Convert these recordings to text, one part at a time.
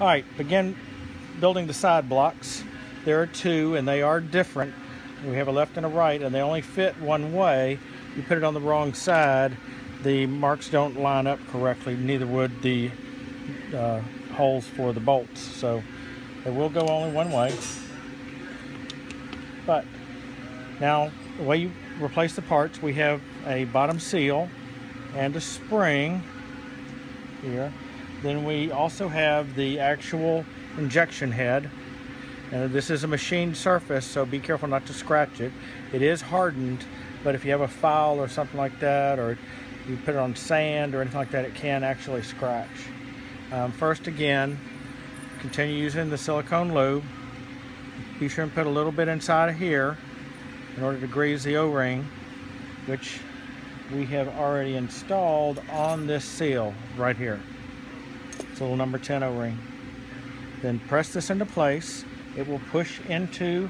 All right, begin building the side blocks. There are two, and they are different. We have a left and a right, and they only fit one way. You put it on the wrong side, the marks don't line up correctly, neither would the holes for the bolts. So they will go only one way. But now, the way you replace the parts, we have a bottom seal and a spring here. Then we also have the actual injection head. And this is a machined surface, so be careful not to scratch it. It is hardened, but if you have a file or something like that, or you put it on sand or anything like that, it can actually scratch. First, again, continue using the silicone lube. Be sure and put a little bit inside of here in order to grease the O-ring, which we have already installed on this seal right here. It's a little number 10 O-ring. Then press this into place. It will push into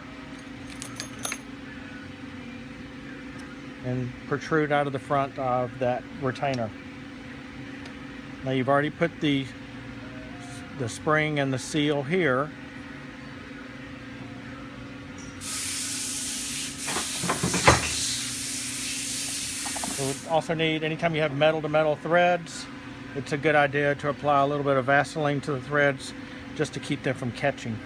and protrude out of the front of that retainer. Now you've already put the spring and the seal here. You'll also need, anytime you have metal to metal threads, it's a good idea to apply a little bit of Vaseline to the threads just to keep them from catching.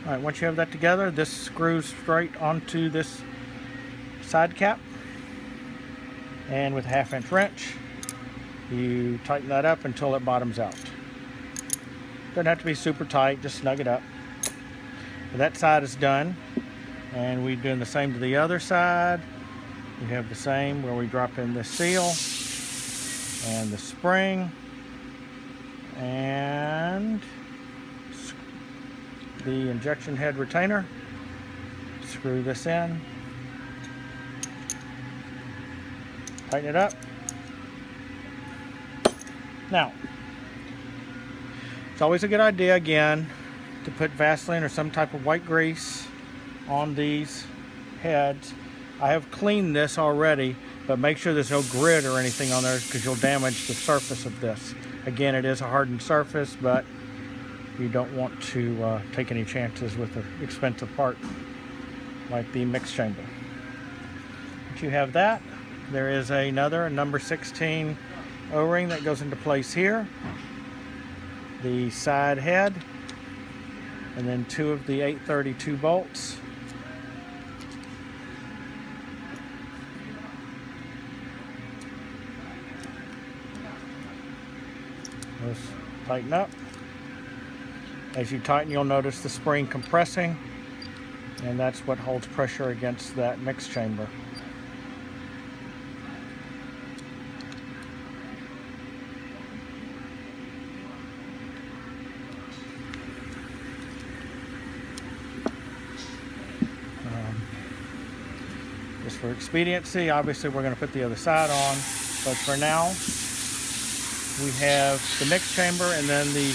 All right, once you have that together, this screws straight onto this side cap. And with a 1/2-inch wrench, you tighten that up until it bottoms out. Doesn't have to be super tight, just snug it up. That side is done. And we're doing the same to the other side. We have the same where we drop in the seal and the spring and the injection head retainer. Screw this in, tighten it up. Now, it's always a good idea, again, to put Vaseline or some type of white grease on these heads. I have cleaned this already, but make sure there's no grit or anything on there because you'll damage the surface of this. Again, it is a hardened surface, but you don't want to take any chances with an expensive part like the mix chamber. Once you have that, there is another number 16 O-ring that goes into place here. The side head, and then two of the 832 bolts. Those tighten up. As you tighten, you'll notice the spring compressing, and that's what holds pressure against that mix chamber. Just for expediency, obviously we're going to put the other side on, but for now we have the mix chamber and then the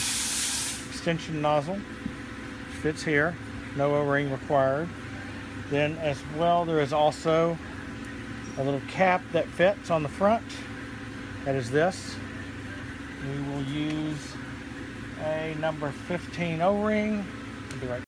extension nozzle, which fits here, no O-ring required. Then as well, there is also a little cap that fits on the front. That is this. We will use a number 15 O-ring. I'll be right